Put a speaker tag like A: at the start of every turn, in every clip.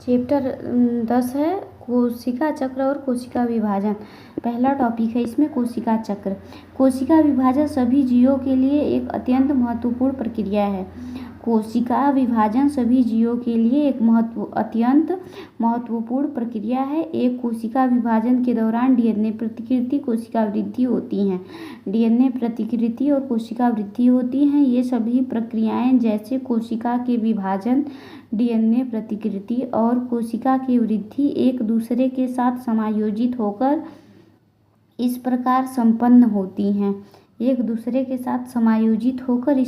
A: Chapter 10 है कोशिका चक्र और कोशिका विभाजन। पहला टॉपिक है इसमें कोशिका चक्र। कोशिका विभाजन सभी जीवों के लिए एक अत्यंत महत्वपूर्ण प्रक्रिया है। कोशिका विभाजन सभी जीवों के लिए एक अत्यंत महत्वपूर्ण प्रक्रिया है। एक कोशिका विभाजन के दौरान डीएनए प्रतिकृति कोशिका वृद्धि होती हैं। डीएनए प्रतिकृति और कोशिका वृद्धि होती हैं। ये सभी प्रक्रियाएं जैसे कोशिका के विभाजन, डीएनए प्रतिकृति और कोशिका की वृद्धि एक दूसरे के साथ समायोजित होकर इस प्रकार संपन्न होती हैं इस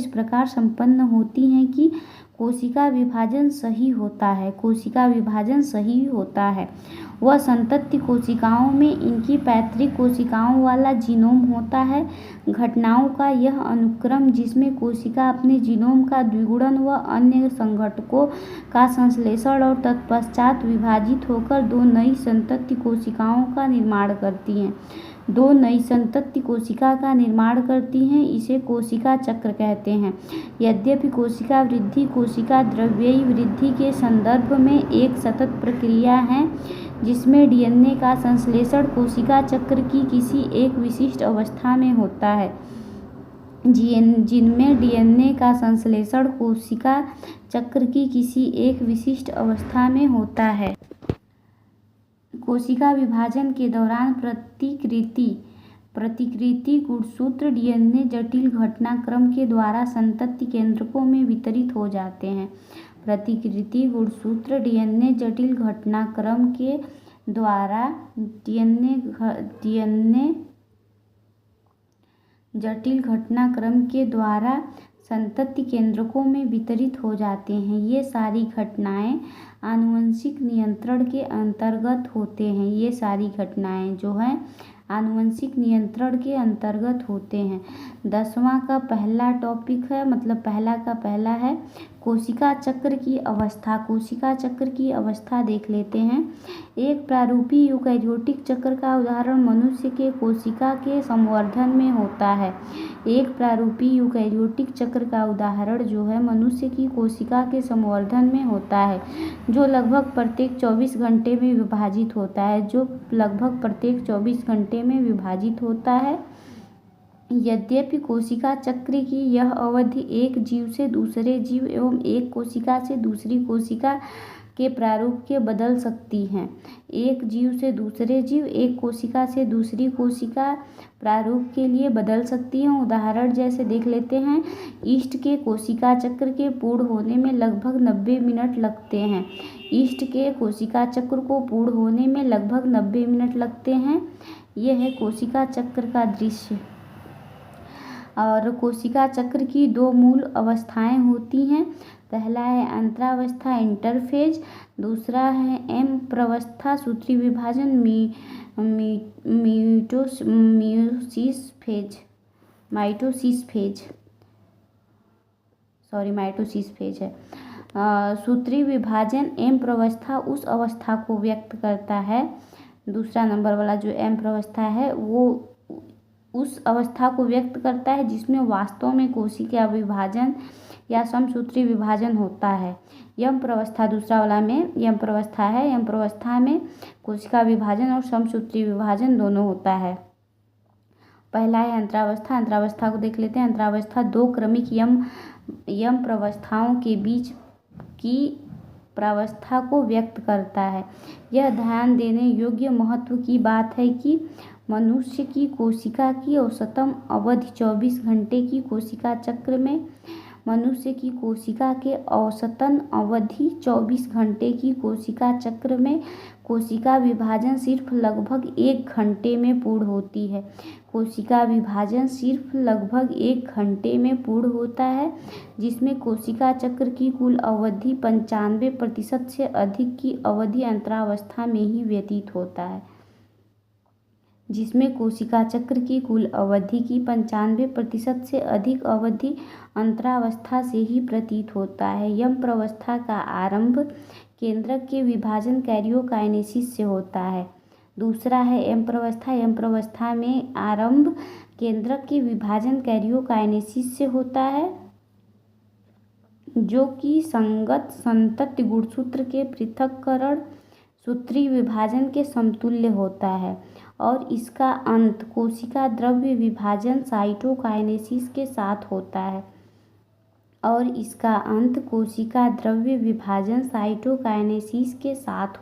A: प्रकार संपन्न होती हैं कि कोशिका विभाजन सही होता है। वह संतति कोशिकाओं में इनकी पैतृक कोशिकाओं वाला जीनोम होता है। घटनाओं का यह अनुक्रम जिसमें कोशिका अपने जीनोम का द्विगुणन व अन्य संघटकों का संश्लेषण और तत्पश्चात विभाजित होकर दो नई संतति कोशिकाओं का निर्माण करती हैं, इसे कोशिका चक्र कहते हैं। यद्यपि कोशिका वृद्धि कोशिका द्रव्यी वृद्धि के संदर्भ में एक सतत प्रक्रिया है जिसमें डीएनए का संश्लेषण कोशिका चक्र की किसी एक विशिष्ट अवस्था में होता है। जिनमें डीएनए का संश्लेषण कोशिका चक्र की किसी एक विशिष्ट अवस्था में होता है। कोशिका विभाजन के दौरान प्रतिकृति गुणसूत्र डीएनए जटिल घटनाक्रम के द्वारा संतति केंद्रकों में वितरित हो जाते हैं। प्रतिकृति गुणसूत्र डीएनए जटिल घटनाक्रम के द्वारा संतति केंद्रकों में वितरित हो जाते हैं। ये सारी घटनाएं आनुवंशिक नियंत्रण के अंतर्गत होते हैं। 10वां का पहला टॉपिक है, मतलब पहला है कोशिका चक्र की अवस्था। कोशिका चक्र की अवस्था देख लेते हैं। एक प्रारूपी यूकैरियोटिक चक्र का उदाहरण मनुष्य के कोशिका के संवर्धन में होता है। एक प्रारूपी यूकैरियोटिक चक्र का उदाहरण जो है मनुष्य की कोशिका के संवर्धन में होता है, जो लगभग प्रत्येक 24 घंटे में विभाजित होता है। यद्यपि कोशिका चक्र की यह अवधि एक जीव से दूसरे जीव एवं एक कोशिका से दूसरी कोशिका के प्रारूप के बदल सकती हैं। एक जीव से दूसरे जीव, एक कोशिका से दूसरी कोशिका प्रारूप के लिए बदल सकती हैं। उदाहरण जैसे देख लेते हैं। ईस्ट के कोशिका चक्र के पूर्ण होने में लगभग 90 मिनट लगते हैं। यह है कोशिका चक्र का दृश्य। और कोशिका चक्र की दो मूल अवस्थाएं होती हैं। पहला है अंतरावस्था इंटरफेज, दूसरा है एम प्रवस्था सूत्री विभाजन माइटोसिस फेज है। सूत्री विभाजन एम प्रवस्था उस अवस्था को व्यक्त करता है। दूसरा नंबर वाला जो एम प्रवस्था है वो उस अवस्था को व्यक्त करता है जिसमें वास्तव में कोशिका विभाजन या समसूत्री विभाजन होता है। यम प्रवस्था दूसरा वाला में यम प्रवस्था है। यम प्रवस्था में कोशिका विभाजन और समसूत्री विभाजन दोनों होता है। पहला है अंतरावस्था। अंतरावस्था को देख लेते हैं। अंतरावस्था दो क्रमिक यम प्रवस्थाओं के बीच की प्रावस्था को व्यक्त करता है। यह ध्यान देने योग्य महत्व की बात है कि मनुष्य की कोशिका की औसतन अवधि 24 घंटे की कोशिका चक्र में कोशिका विभाजन सिर्फ लगभग 1 घंटे में पूर्ण होता है। जिसमें कोशिका चक्र की कुल अवधि 95% से अधिक की अवधि अंतरावस्था में ही व्यतीत होता है। जिसमें कोशिका चक्र की कुल अवधि की 95% से अधिक अवधि अंतरावस्था से ही प्रतीत होता है। यम प्रवस्था का आरंभ केंद्रक के विभाजन कैरियोकाइनेसिस से होता है। दूसरा है एम प्रवस्था। एम प्रवस्था में आरंभ केंद्रक के विभाजन कैरियोकाइनेसिस से होता है। जो कि संगत संतति गुणसूत्र के पृथक्करण सूत्रीय विभाजन के समतुल्य होता है और इसका अंत कोशिका द्रव्य विभाजन साइटोकाइनेसिस के साथ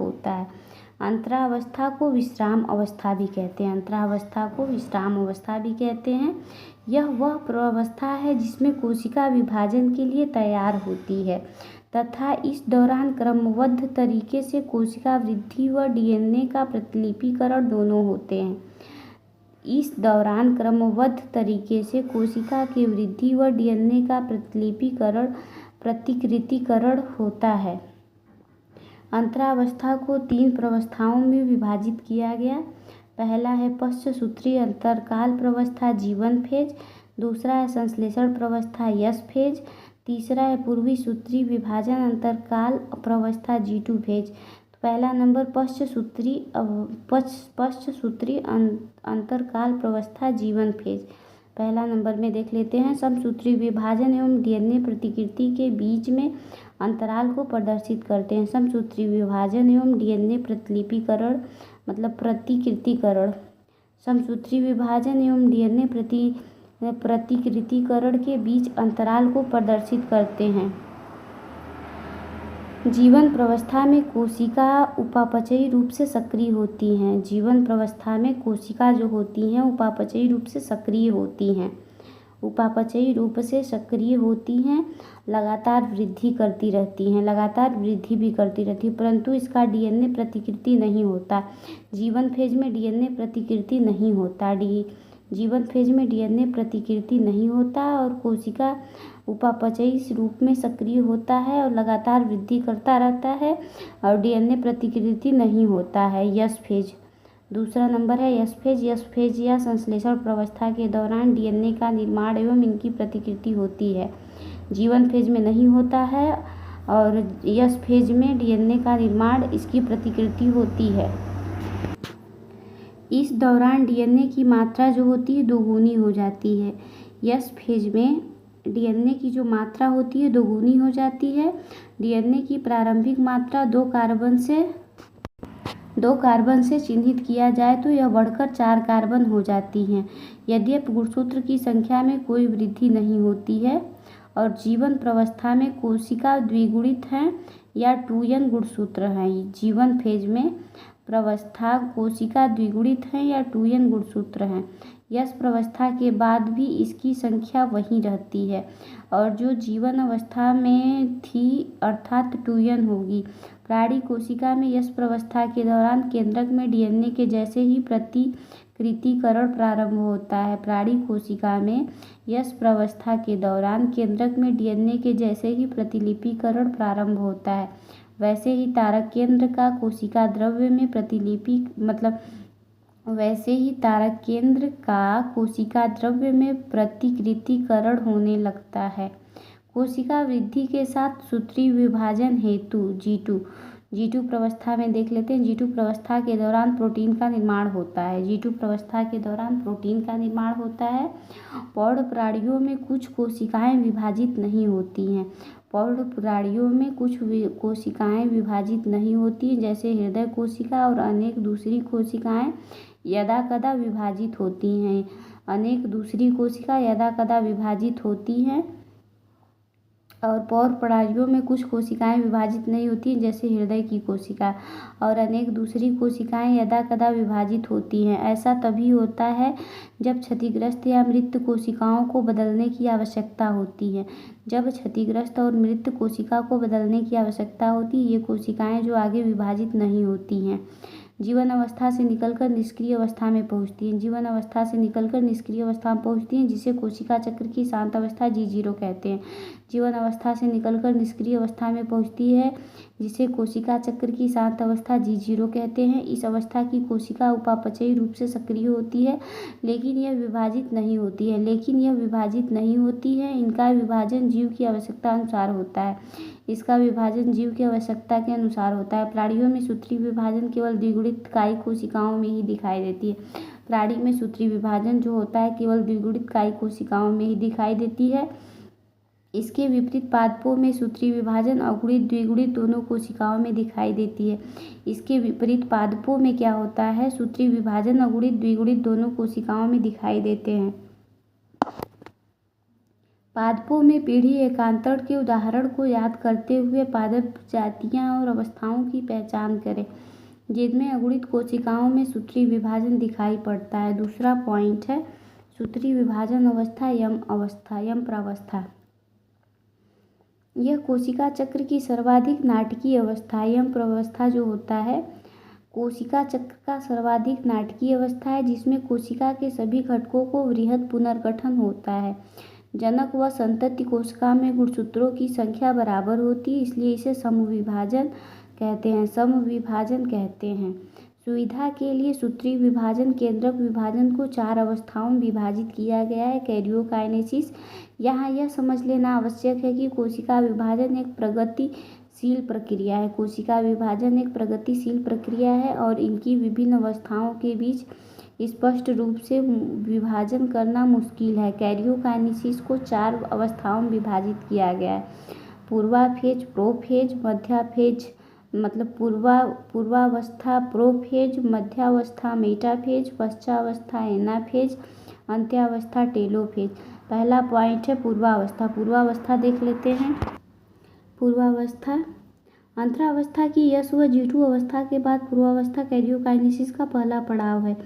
A: होता है अंतरावस्था को विश्राम अवस्था भी कहते हैं यह वह प्रवस्था है जिसमें कोशिका विभाजन के लिए तैयार होती है तथा इस दौरान क्रमबद्ध तरीके से कोशिका वृद्धि व डीएनए का प्रतिलिपिकरण दोनों होते हैं। इस दौरान क्रमबद्ध तरीके से कोशिका की वृद्धि व डीएनए का प्रतिकृतिकरण होता है। अंतरावस्था को 3 प्रवस्थाओं में विभाजित किया गया। पहला है पश्च सूत्रीय अंतरकाल प्रवस्था जीवन फेज, दूसरा है संश्लेषण प्रवस्था यस फेज, तीसरा है पूर्वी सूत्रीय विभाजन अंतरकाल प्रवस्था G2 फेज। तो पहला नंबर पश्च सूत्रीय अंतरकाल प्रवस्था जीवन फेज। पहला नंबर में देख लेते हैं समसूत्रीय विभाजन एवं डीएनए प्रतिकृति के बीच में अंतराल को प्रदर्शित करते हैं। समसूत्रीय विभाजन एवं डीएनए प्रतिलिपिकरण मतलब प्रतिकृतिकरण। समसूत्रीय विभाजन एवं डीएनए प्रतिकृतिकरण के बीच अंतराल को प्रदर्शित करते हैं। जीवन प्रवस्था में कोशिका उपापचयी रूप से सक्रिय होती हैं। जीवन प्रवस्था में कोशिका जो होती हैं उपापचयी रूप से सक्रिय होती हैं, लगातार वृद्धि करती रहती हैं, परंतु इसका डीएनए प्रतिकृति नहीं होता। जीवन फेज में डीएनए प्रतिकृति नहीं होता और कोशिका उपापचयी रूप में सक्रिय होता है और लगातार वृद्धि करता रहता है और डीएनए प्रतिकृति नहीं होता है। यस फेज दूसरा नंबर है यस फेज या संश्लेषण प्रवस्था के दौरान डीएनए का निर्माण एवं इनकी प्रतिकृति होती है। जीवन फेज में नहीं होता है और यस फेज में डीएनए का निर्माण इसकी प्रतिकृति होती है। इस दौरान डीएनए की मात्रा जो होती है दोगुनी हो जाती है। यस फेज में डीएनए की जो मात्रा होती है दोगुनी हो जाती है। डीएनए की प्रारंभिक मात्रा 2 कार्बन से चिन्हित किया जाए तो यह बढ़कर 4 कार्बन हो जाती हैं। यद्यपि गुणसूत्र की संख्या में कोई वृद्धि नहीं होती है और जीवन प्रवस्था में कोशिका द्विगुणित हैं या 2n गुणसूत्र हैं। जीवन फेज में प्रवस्था कोशिका द्विगुणित हैं या 2n गुणसूत्र हैं। यस प्रवस्था के बाद भी इसकी संख्या वही रहती है और जो जीवन अवस्था में थी अर्थात 2n होगी। प्राणी कोशिका में यस प्रवस्था के दौरान केंद्रक में डीएनए के जैसे ही प्रतिकृतिकरण प्रारंभ होता है। प्राणी कोशिका में यस प्रवस्था के दौरान केंद्रक में डीएनए के जैसे ही प्रतिलिपिकरण प्रारंभ होता है, वैसे ही तारक केंद्र का कोशिका द्रव्य में प्रतिकृतिकरण होने लगता है। कोशिका वृद्धि के साथ सूत्रीय विभाजन हेतु G2 प्रवस्था में देख लेते हैं। G2 प्रवस्था के दौरान प्रोटीन का निर्माण होता है। प्रौढ़ प्राणियों में कुछ कोशिकाएं विभाजित नहीं होती जैसे हृदय कोशिका और अनेक दूसरी कोशिकाएं यदा कदा विभाजित होती हैं और पौध प्राणियों में कुछ कोशिकाएं विभाजित नहीं होती जैसे हृदय की कोशिका और अनेक दूसरी कोशिकाएं यदा कदा विभाजित होती हैं। ऐसा तभी होता है जब क्षतिग्रस्त या मृत कोशिकाओं को बदलने की आवश्यकता होती है। ये कोशिकाएं जो आगे विभाजित नहीं होती हैं जीवन अवस्था से निकलकर निष्क्रिय अवस्था में पहुंचती हैं जिसे कोशिका चक्र की शांत अवस्था G0 कहते हैं। जीवन अवस्था से निकलकर निष्क्रिय अवस्था में पहुंचती है जिसे कोशिका चक्र की शांत अवस्था G0 कहते हैं। इस अवस्था की कोशिका उपापचयी रूप से सक्रिय होती है लेकिन यह विभाजित नहीं होती है। इनका विभाजन जीव की आवश्यकता के अनुसार होता है। प्राणियों में सूत्रीय विभाजन केवल द्विगुणित कायी कोशिकाओं में ही दिखाई देती है। प्राणी में सूत्रीय विभाजन जो होता है केवल द्विगुणित कायी कोशिकाओं में ही दिखाई देती है। इसके विपरीत पादपों में सूत्री विभाजन अगुणित द्विगुणित दोनों कोशिकाओं में दिखाई देती है। इसके विपरीत पादपों में क्या होता है, सूत्री विभाजन अगुणित द्विगुणित दोनों कोशिकाओं में दिखाई देते हैं। पादपों में पीढ़ी एकांतरण के उदाहरण को याद करते हुए पादप जातियां और अवस्थाओं की पहचान करें जिनमें अगुणित कोशिकाओं में सूत्री विभाजन दिखाई पड़ता है। दूसरा पॉइंट है सूत्री विभाजन अवस्था, यम प्रावस्था। यह कोशिका चक्र की सर्वाधिक नाटकीय अवस्था, यम प्रावस्था जो होता है कोशिका चक्र का सर्वाधिक नाटकीय अवस्था है जिसमें कोशिका के सभी घटकों को वृहद पुनर्गठन होता है। जनक व संतति कोशिका में गुणसूत्रों की संख्या बराबर होती है, इसलिए इसे समविभाजन कहते हैं। सुविधा के लिए सूत्री विभाजन केंद्रक विभाजन को 4 अवस्थाओं में विभाजित किया गया है। कैरियोकाइनेसिस। यहाँ यह समझ लेना आवश्यक है कि कोशिका विभाजन एक प्रगतिशील प्रक्रिया है और इनकी विभिन्न अवस्थाओं के बीच स्पष्ट रूप से विभाजन करना मुश्किल है। कैरियोकाइनेसिस को 4 अवस्थाओं में विभाजित किया गया है। पूर्वाफेज, प्रोफेज, मध्याफेज मतलब पूर्वावस्था प्रोफेज, मध्यावस्था मेटाफेज, पश्चावस्था एनाफेज, अंत्यावस्था टेलोफेज। पहला पॉइंट है पूर्वावस्था देख लेते हैं। पूर्वावस्था अंतरावस्था की यस व G2 अवस्था के बाद पूर्वावस्था कैरियोकाइनेसिस का पहला पड़ाव है।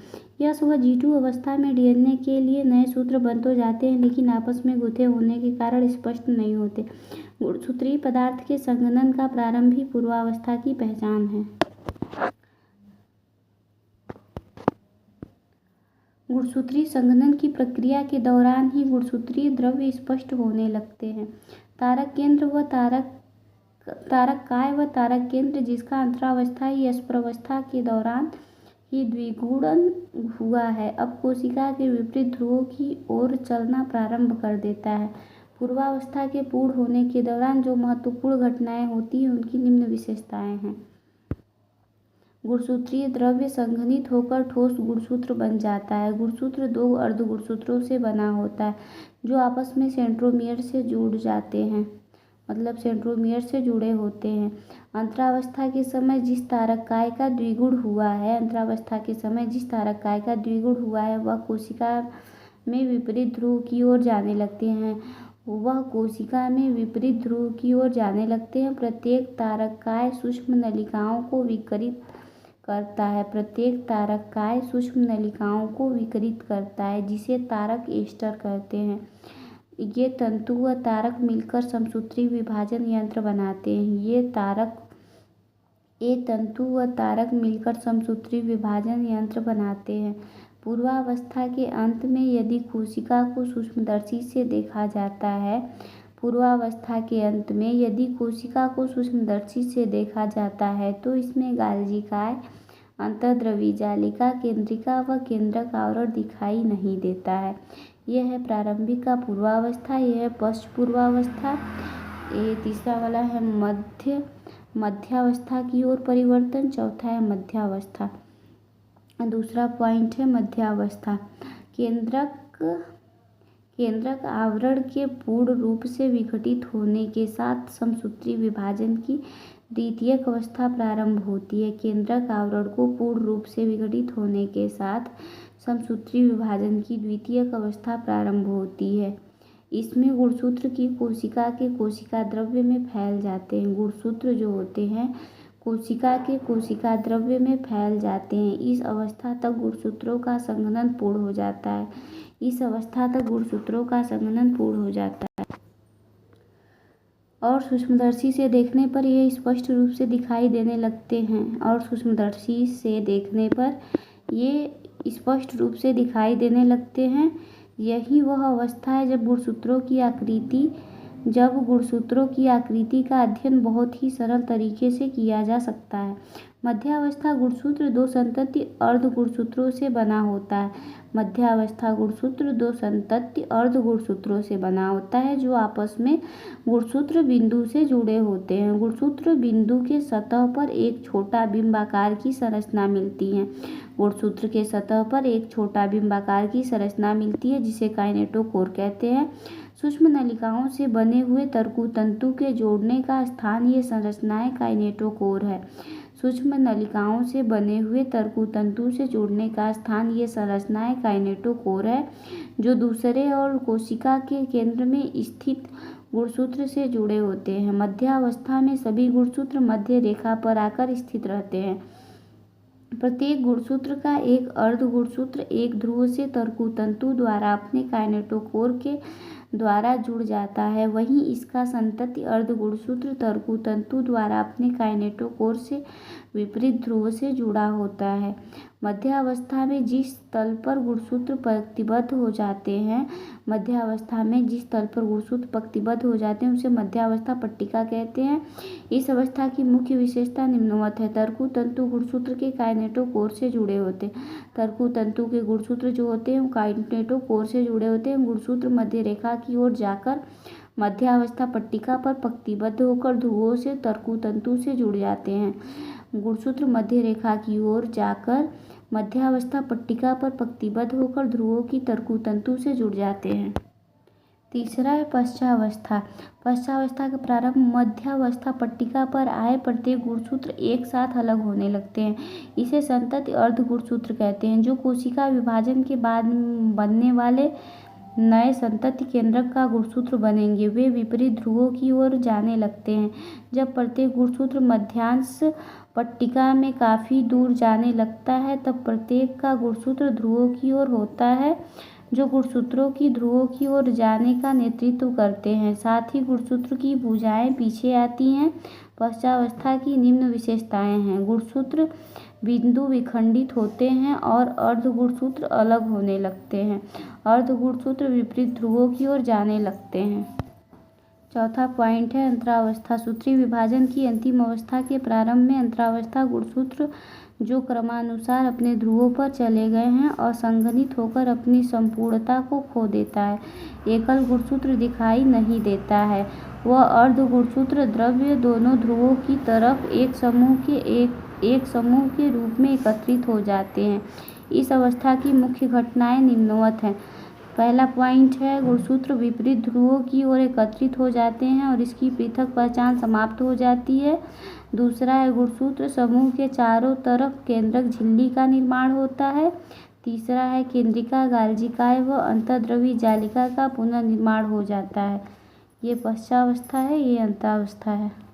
A: यस व G2 अवस्था में डीएनए के लिए नए सूत्र बन तो जाते हैं लेकिन आपस में गुथे होने के कारण स्पष्ट नहीं होते। गुणसूत्रीय पदार्थ के संघनन का प्रारंभ ही पूर्वावस्था की पहचान है। गुणसूत्रीय संघनन की प्रक्रिया के दौरान ही गुणसूत्रीय द्रव्य स्पष्ट होने लगते हैं। तारक केंद्र व तारक काय व तारक केंद्र जिसका अंतरावस्था यस प्रावस्था के दौरान ही द्विगुणन हुआ है, अब कोशिका के विपरीत ध्रुवों की ओर चलना प्रारंभ कर देता है। पूर्वावस्था के पूर्ण होने के दौरान जो महत्वपूर्ण घटनाएं होती हैं उनकी निम्न विशेषताएं हैं। गुणसूत्रीय द्रव्य संघनित होकर ठोस गुणसूत्र बन जाता है। गुणसूत्र 2 अर्ध गुणसूत्रों से बना होता है जो आपस में सेंट्रोमियर से जुड़े होते हैं। अंतरावस्था के समय जिस तारक काय का द्विगुण हुआ है वह कोशिका में विपरीत ध्रुव की ओर जाने लगते हैं। प्रत्येक तारक काय सूक्ष्म नलिकाओं को विकिरित करता है जिसे तारक एस्टर कहते हैं। ये तंतु व तारक मिलकर समसूत्री विभाजन यंत्र बनाते हैं। पूर्वावस्था के अंत में यदि कोशिका को सूक्ष्मदर्शी से देखा जाता है तो इसमें गाल्जी काय, अंतर्द्रवी जालिका, केंद्रिका व केंद्रक आवरण दिखाई नहीं देता है। यह है प्रारंभिक का पूर्वावस्था, यह है पश्च पूर्वावस्था। ये तीसरा वाला है मध्यावस्था की ओर परिवर्तन, चौथा है मध्यावस्था। दूसरा पॉइंट है मध्यावस्था। केंद्रक आवरण के पूर्ण रूप से विघटित होने के साथ समसूत्री विभाजन की द्वितीयक अवस्था प्रारंभ होती है। केंद्रक आवरण को पूर्ण रूप से विघटित होने के साथ समसूत्री विभाजन की द्वितीयक अवस्था प्रारंभ होती है। इसमें गुणसूत्र की कोशिका के कोशिका द्रव्य में फैल जाते हैं। गुणसूत्र जो होते हैं कोशिका के कोशिका द्रव्य में फैल जाते हैं। इस अवस्था तक गुणसूत्रों का संघनन पूर्ण हो जाता है। और सूक्ष्मदर्शी से देखने पर ये स्पष्ट रूप से दिखाई देने लगते हैं। यही वह अवस्था है जब गुणसूत्रों की आकृति का अध्ययन बहुत ही सरल तरीके से किया जा सकता है। मध्यावस्था गुणसूत्र 2 संतति अर्ध गुणसूत्रों से बना होता है। मध्यावस्था गुणसूत्र दो संतत्य अर्ध गुणसूत्रों से बना होता है जो आपस में गुणसूत्र बिंदु से जुड़े होते हैं। गुणसूत्र बिंदु के सतह पर एक छोटा बिंबाकार की संरचना मिलती है। गुणसूत्र के सतह पर एक छोटा बिंबाकार की संरचना मिलती है जिसे काइनेटोकोर कहते हैं। सूक्ष्म नलिकाओं से बने हुए तर्कु तंतु के जोड़ने का स्थान ये संरचनाएं काइनेटोकोर है। सूक्ष्म नलिकाओं से बने हुए तर्कु तंतु से जोड़ने का स्थान ये संरचनाएं काइनेटोकोर है जो दूसरे और कोशिका के केंद्र में स्थित गुणसूत्र से जुड़े होते हैं। मध्यावस्था में सभी गुणसूत्र मध्य रेखा पर आकर स्थित रहते हैं। प्रत्येक गुणसूत्र का एक अर्ध गुणसूत्र एक ध्रुव से तर्कु तंतु द्वारा अपने काइनेटोकोर के द्वारा जुड़ जाता है। वहीं इसका संतति अर्ध गुणसूत्र तर्कु तंतु द्वारा अपने काइनेटोकोर से विपरीत ध्रुव से जुड़ा होता है। मध्यावस्था में जिस तल पर गुणसूत्र पंक्तिबद्ध हो जाते हैं उसे मध्यावस्था पट्टिका कहते हैं। इस अवस्था की मुख्य विशेषता निम्नवत है। तर्कु तंतु गुणसूत्र के काइनेटोकोर से जुड़े होते हैं। तर्कु तंतु के गुणसूत्र जो होते हैं वो काइनेटोकोर से जुड़े होते हैं। गुणसूत्र मध्य रेखा की ओर जाकर मध्यावस्था पट्टिका पर पंक्तिबद्ध होकर ध्रुवों से तर्कु तंतु से जुड़ जाते हैं। गुणसूत्र मध्य रेखा की ओर जाकर मध्यावस्था पट्टिका पर पंक्तिबद्ध होकर ध्रुवों की तर्कु तंतु से जुड़ जाते हैं। तीसरा है पश्चावस्था। पश्चावस्था का प्रारंभ मध्यावस्था पट्टिका पर आए प्रत्येक गुणसूत्र एक साथ अलग होने लगते हैं। इसे संतति अर्ध गुणसूत्र कहते हैं जो कोशिका विभाजन के बाद बनने वाले नए संतति केंद्रक का गुणसूत्र बनेंगे। वे विपरीत ध्रुवों की ओर जाने लगते हैं। जब प्रत्येक गुणसूत्र मध्यांश पट्टिका में काफ़ी दूर जाने लगता है तब प्रत्येक का गुणसूत्र ध्रुवों की ओर होता है जो गुणसूत्रों की ध्रुवों की ओर जाने का नेतृत्व करते हैं। साथ ही गुणसूत्र की भुजाएं पीछे आती हैं। पश्चावस्था की निम्न विशेषताएं हैं। गुणसूत्र बिंदु विखंडित होते हैं और अर्ध गुणसूत्र अलग होने लगते हैं। अर्ध गुणसूत्र विपरीत ध्रुवों की ओर जाने लगते हैं। चौथा पॉइंट है अंतरावस्था। सूत्रीय विभाजन की अंतिम अवस्था के प्रारंभ में अंतरावस्था गुणसूत्र जो क्रमानुसार अपने ध्रुवों पर चले गए हैं असंघनित होकर अपनी संपूर्णता को खो देता है। एकल गुणसूत्र दिखाई नहीं देता है। वह अर्ध गुणसूत्र द्रव्य दोनों ध्रुवों की तरफ एक समूह के रूप में एकत्रित हो जाते हैं। इस अवस्था की मुख्य घटनाएं निम्नवत हैं। पहला पॉइंट है गुणसूत्र विपरीत ध्रुवों की ओर एकत्रित हो जाते हैं और इसकी पृथक पहचान समाप्त हो जाती है। दूसरा है गुणसूत्र समूह के चारों तरफ केंद्रक झिल्ली का निर्माण होता है। तीसरा है केंद्रिका गाल्जिकाएं व अंतर्द्रवी जालिका का पुनर्निर्माण हो जाता है। ये पश्चावस्था है, ये अंतावस्था है।